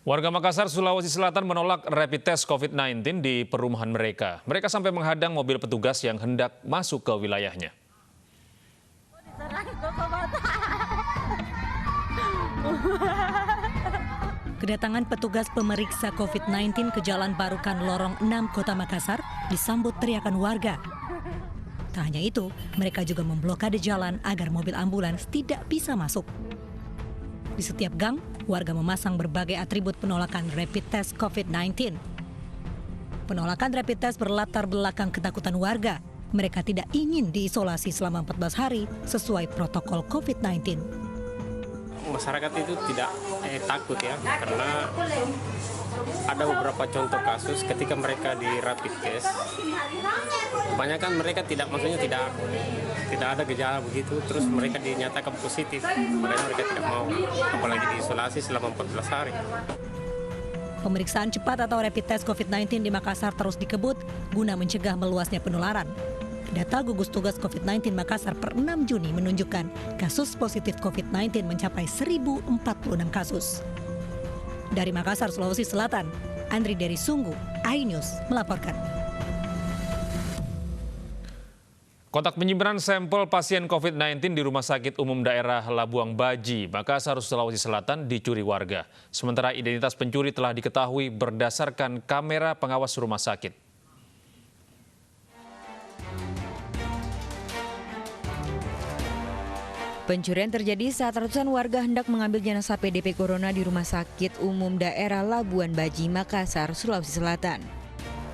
Warga Makassar, Sulawesi Selatan menolak rapid test COVID-19 di perumahan mereka. Mereka sampai menghadang mobil petugas yang hendak masuk ke wilayahnya. Kedatangan petugas pemeriksa COVID-19 ke Jalan Barukan Lorong 6 Kota Makassar disambut teriakan warga. Tak hanya itu, mereka juga memblokade jalan agar mobil ambulans tidak bisa masuk. Di setiap gang, warga memasang berbagai atribut penolakan rapid test COVID-19. Penolakan rapid test berlatar belakang ketakutan warga. Mereka tidak ingin diisolasi selama 14 hari sesuai protokol COVID-19. Masyarakat itu tidak takut ya, karena ada beberapa contoh kasus ketika mereka di rapid test, kebanyakan mereka tidak ada gejala begitu, terus mereka dinyatakan positif, makanya mereka tidak mau, apalagi diisolasi selama 14 hari. Pemeriksaan cepat atau rapid test COVID-19 di Makassar terus dikebut guna mencegah meluasnya penularan. Data gugus tugas COVID-19 Makassar per 6 Juni menunjukkan kasus positif COVID-19 mencapai 1.046 kasus. Dari Makassar, Sulawesi Selatan, Andri dari Sungguh, iNews melaporkan. Kotak penyimpanan sampel pasien COVID-19 di Rumah Sakit Umum Daerah Labuan Baji, Makassar, Sulawesi Selatan dicuri warga. Sementara identitas pencuri telah diketahui berdasarkan kamera pengawas rumah sakit. Pencurian terjadi saat ratusan warga hendak mengambil jenazah PDP Corona di Rumah Sakit Umum Daerah Labuan Baji, Makassar, Sulawesi Selatan.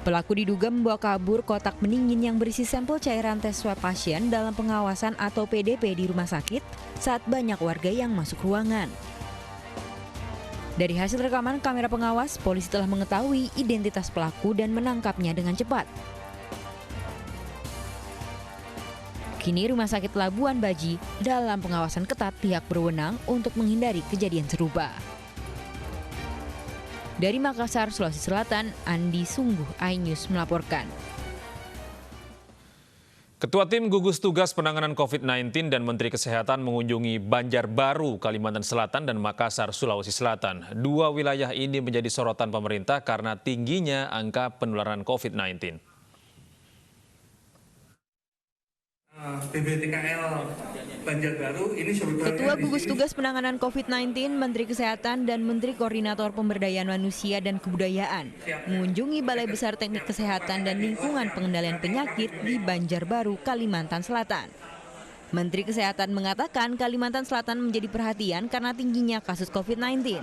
Pelaku diduga membawa kabur kotak pendingin yang berisi sampel cairan tes swab pasien dalam pengawasan atau PDP di rumah sakit saat banyak warga yang masuk ruangan. Dari hasil rekaman kamera pengawas, polisi telah mengetahui identitas pelaku dan menangkapnya dengan cepat. Kini Rumah Sakit Labuan Baji dalam pengawasan ketat pihak berwenang untuk menghindari kejadian serupa. Dari Makassar, Sulawesi Selatan, Andi Sungguh, iNews melaporkan. Ketua Tim Gugus Tugas Penanganan COVID-19 dan Menteri Kesehatan mengunjungi Banjarbaru, Kalimantan Selatan dan Makassar, Sulawesi Selatan. Dua wilayah ini menjadi sorotan pemerintah karena tingginya angka penularan COVID-19. PBTKL Banjarbaru ini sebetulnya Ketua Gugus Tugas Penanganan COVID-19, Menteri Kesehatan dan Menteri Koordinator Pemberdayaan Manusia dan Kebudayaan mengunjungi Balai Besar Teknik Kesehatan dan Lingkungan Pengendalian Penyakit di Banjarbaru, Kalimantan Selatan. Menteri Kesehatan mengatakan Kalimantan Selatan menjadi perhatian karena tingginya kasus COVID-19.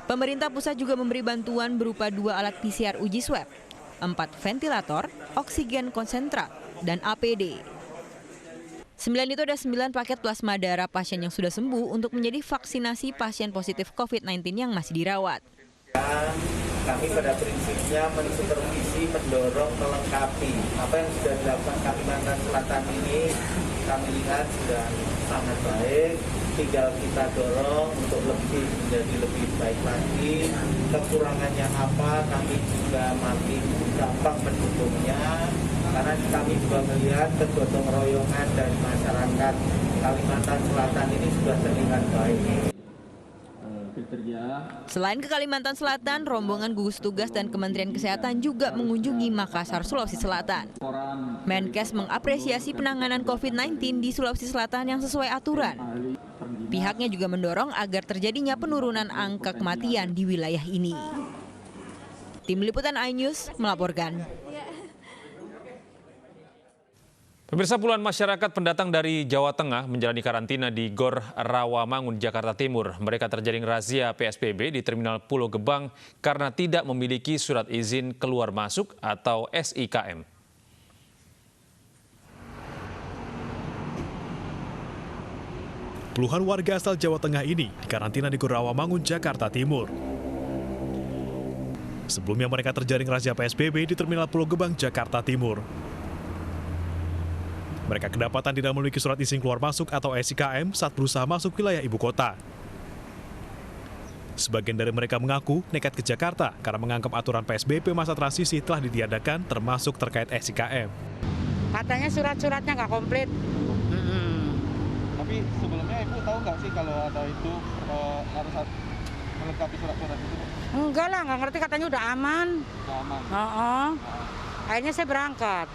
Pemerintah pusat juga memberi bantuan berupa 2 alat PCR uji swab, 4 ventilator, oksigen konsentrat, dan APD. Selain itu ada 9 paket plasma darah pasien yang sudah sembuh untuk menjadi vaksinasi pasien positif COVID-19 yang masih dirawat. Kami pada prinsipnya mensupervisi, mendorong, melengkapi apa yang sudah dilakukan Kalimantan Selatan ini. Kami lihat sudah sangat baik, tinggal kita dorong untuk menjadi lebih baik lagi. Kekurangannya apa, kami juga masih gampang mendukungnya, karena kami juga melihat kegotong royongan dari masyarakat Kalimantan Selatan ini sudah terlihat baik. Selain ke Kalimantan Selatan, rombongan gugus tugas dan Kementerian Kesehatan juga mengunjungi Makassar, Sulawesi Selatan. Menkes mengapresiasi penanganan COVID-19 di Sulawesi Selatan yang sesuai aturan. Pihaknya juga mendorong agar terjadinya penurunan angka kematian di wilayah ini. Tim Liputan iNews melaporkan. Pemirsa, puluhan masyarakat pendatang dari Jawa Tengah menjalani karantina di Gor Rawamangun, Jakarta Timur. Mereka terjaring razia PSBB di Terminal Pulau Gebang karena tidak memiliki surat izin keluar masuk atau SIKM. Puluhan warga asal Jawa Tengah ini dikarantina di Gor Rawamangun, Jakarta Timur. Sebelumnya mereka terjaring razia PSBB di Terminal Pulau Gebang, Jakarta Timur. Mereka kedapatan tidak memiliki surat izin keluar masuk atau SIKM saat berusaha masuk wilayah ibu kota. Sebagian dari mereka mengaku nekat ke Jakarta karena menganggap aturan PSBB masa transisi telah ditiadakan termasuk terkait SIKM. Katanya surat-suratnya nggak komplit. Tapi sebelumnya Ibu tahu nggak sih kalau ada itu harus melengkapi surat-surat itu? Enggak lah, nggak ngerti, katanya udah aman. Udah aman. Akhirnya saya berangkat.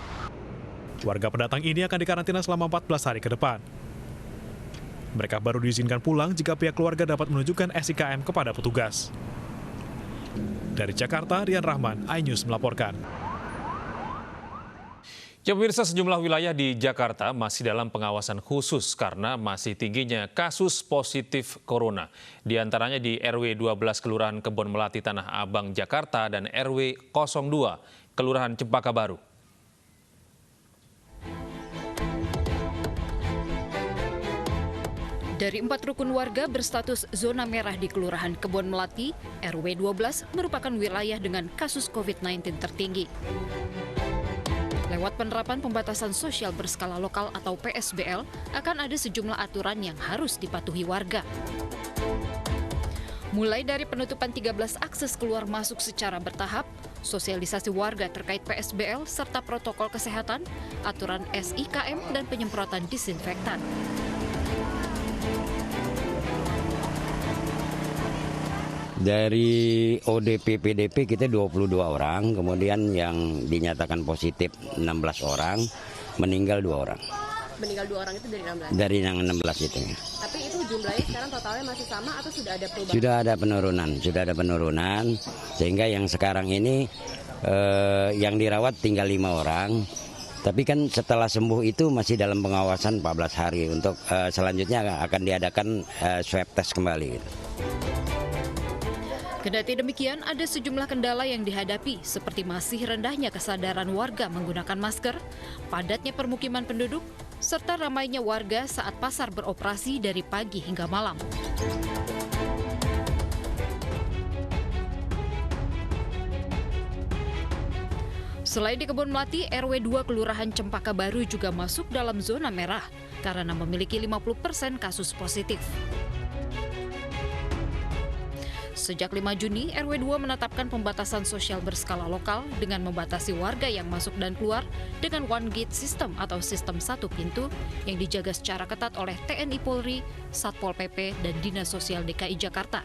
Warga pendatang ini akan dikarantina selama 14 hari ke depan. Mereka baru diizinkan pulang jika pihak keluarga dapat menunjukkan SIKM kepada petugas. Dari Jakarta, Rian Rahman, iNews melaporkan. Ya pemirsa, sejumlah wilayah di Jakarta masih dalam pengawasan khusus karena masih tingginya kasus positif corona. Di antaranya di RW 12 Kelurahan Kebon Melati Tanah Abang, Jakarta dan RW 02 Kelurahan Cempaka Baru. Dari 4 rukun warga berstatus zona merah di Kelurahan Kebon Melati, RW 12 merupakan wilayah dengan kasus COVID-19 tertinggi. Lewat penerapan pembatasan sosial berskala lokal atau PSBL, akan ada sejumlah aturan yang harus dipatuhi warga. Mulai dari penutupan 13 akses keluar masuk secara bertahap, sosialisasi warga terkait PSBL serta protokol kesehatan, aturan SIKM dan penyemprotan disinfektan. Dari ODP PDP kita 22 orang, kemudian yang dinyatakan positif 16 orang, meninggal 2 orang. Meninggal 2 orang itu dari 16? Dari yang 16 itu. Tapi itu jumlahnya sekarang totalnya masih sama atau sudah ada perubahan? Sudah ada penurunan, sehingga yang sekarang ini yang dirawat tinggal 5 orang. Tapi kan setelah sembuh itu masih dalam pengawasan 14 hari, untuk selanjutnya akan diadakan swab test kembali. Kendati demikian, ada sejumlah kendala yang dihadapi, seperti masih rendahnya kesadaran warga menggunakan masker, padatnya permukiman penduduk, serta ramainya warga saat pasar beroperasi dari pagi hingga malam. Selain di Kebon Melati, RW 2 Kelurahan Cempaka Baru juga masuk dalam zona merah karena memiliki 50% kasus positif. Sejak 5 Juni, RW 2 menetapkan pembatasan sosial berskala lokal dengan membatasi warga yang masuk dan keluar dengan one gate system atau sistem satu pintu yang dijaga secara ketat oleh TNI Polri, Satpol PP, dan Dinas Sosial DKI Jakarta.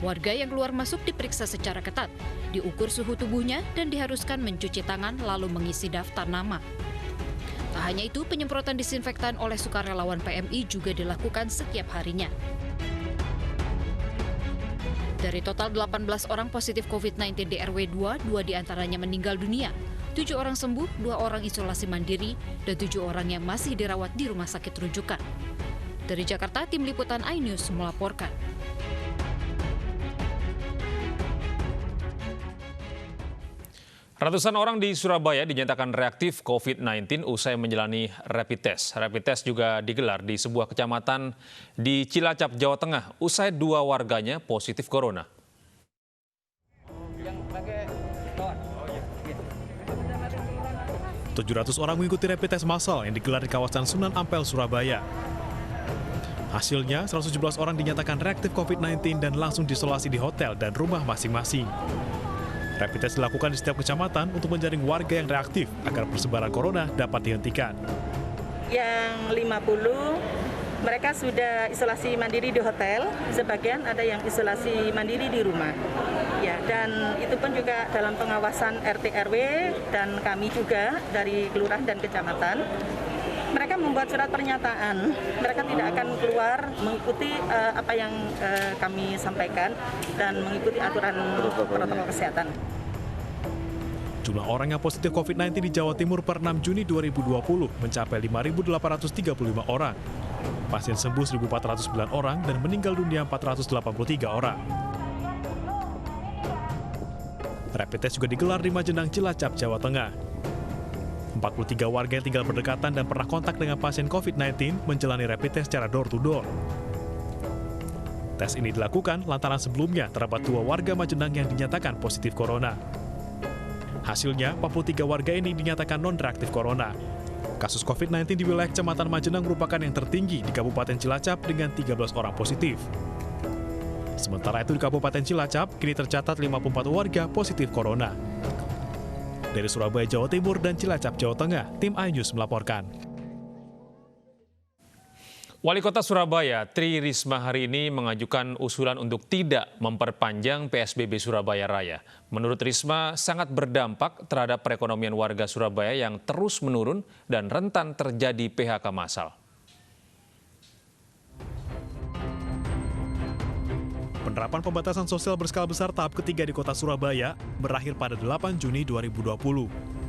Warga yang keluar masuk diperiksa secara ketat, diukur suhu tubuhnya, dan diharuskan mencuci tangan lalu mengisi daftar nama. Tak hanya itu, penyemprotan disinfektan oleh sukarelawan PMI juga dilakukan setiap harinya. Dari total 18 orang positif COVID-19 di RW 2, 2 diantaranya meninggal dunia, 7 orang sembuh, 2 orang isolasi mandiri, dan 7 orang yang masih dirawat di rumah sakit rujukan. Dari Jakarta, tim liputan iNews melaporkan. Ratusan orang di Surabaya dinyatakan reaktif COVID-19 usai menjalani rapid test. Rapid test juga digelar di sebuah kecamatan di Cilacap, Jawa Tengah, usai 2 warganya positif corona. 700 orang mengikuti rapid test massal yang digelar di kawasan Sunan Ampel, Surabaya. Hasilnya, 117 orang dinyatakan reaktif COVID-19 dan langsung diisolasi di hotel dan rumah masing-masing. Rapid test dilakukan di setiap kecamatan untuk menjaring warga yang reaktif agar persebaran corona dapat dihentikan. Yang 50, mereka sudah isolasi mandiri di hotel, sebagian ada yang isolasi mandiri di rumah. Ya, dan itu pun juga dalam pengawasan RT RW dan kami juga dari kelurahan dan kecamatan. Mereka membuat surat pernyataan, mereka tidak akan keluar mengikuti apa yang kami sampaikan dan mengikuti aturan protokol kesehatan. Jumlah orang yang positif COVID-19 di Jawa Timur per 6 Juni 2020 mencapai 5.835 orang. Pasien sembuh 1.409 orang dan meninggal dunia 483 orang. Rapid test juga digelar di Majenang, Cilacap, Jawa Tengah. 43 warga yang tinggal berdekatan dan pernah kontak dengan pasien COVID-19 menjalani rapid test secara door-to-door. Tes ini dilakukan lantaran sebelumnya terdapat 2 warga Majenang yang dinyatakan positif corona. Hasilnya, 43 warga ini dinyatakan non-reaktif corona. Kasus COVID-19 di wilayah Kecamatan Majenang merupakan yang tertinggi di Kabupaten Cilacap dengan 13 orang positif. Sementara itu di Kabupaten Cilacap, kini tercatat 54 warga positif corona. Dari Surabaya, Jawa Timur dan Cilacap, Jawa Tengah, tim iNews melaporkan. Wali Kota Surabaya, Tri Risma hari ini mengajukan usulan untuk tidak memperpanjang PSBB Surabaya Raya. Menurut Risma, sangat berdampak terhadap perekonomian warga Surabaya yang terus menurun dan rentan terjadi PHK massal. Penerapan pembatasan sosial berskala besar tahap ketiga di Kota Surabaya berakhir pada 8 Juni 2020.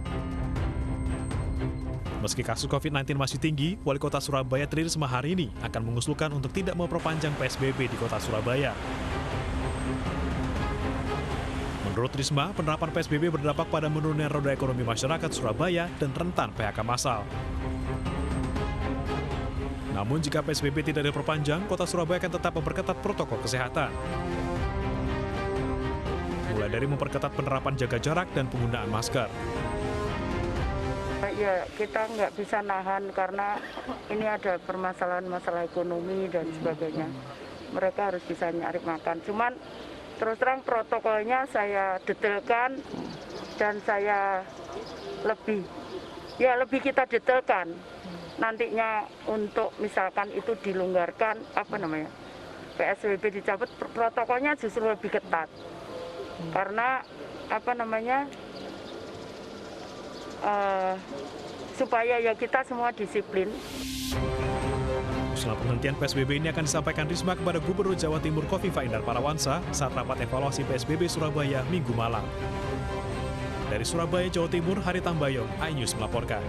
Meski kasus COVID-19 masih tinggi, Wali Kota Surabaya Tri Risma hari ini akan mengusulkan untuk tidak memperpanjang PSBB di Kota Surabaya. Menurut Risma, penerapan PSBB berdampak pada menurunnya roda ekonomi masyarakat Surabaya dan rentan PHK massal. Namun jika PSBB tidak diperpanjang, Kota Surabaya akan tetap memperketat protokol kesehatan. Mulai dari memperketat penerapan jaga jarak dan penggunaan masker. Ya, kita nggak bisa nahan karena ini ada permasalahan masalah ekonomi dan sebagainya. Mereka harus bisa nyari makan. Cuman terus terang protokolnya saya detailkan dan saya lebih kita detailkan. Nantinya untuk misalkan itu dilonggarkan, PSBB dicabut, protokolnya justru lebih ketat. Karena supaya ya kita semua disiplin. Usulan penghentian PSBB ini akan disampaikan Risma kepada Gubernur Jawa Timur Khofifah Indar Parawansa saat rapat evaluasi PSBB Surabaya Minggu malam. Dari Surabaya, Jawa Timur, Hari Tambayong, iNews melaporkan.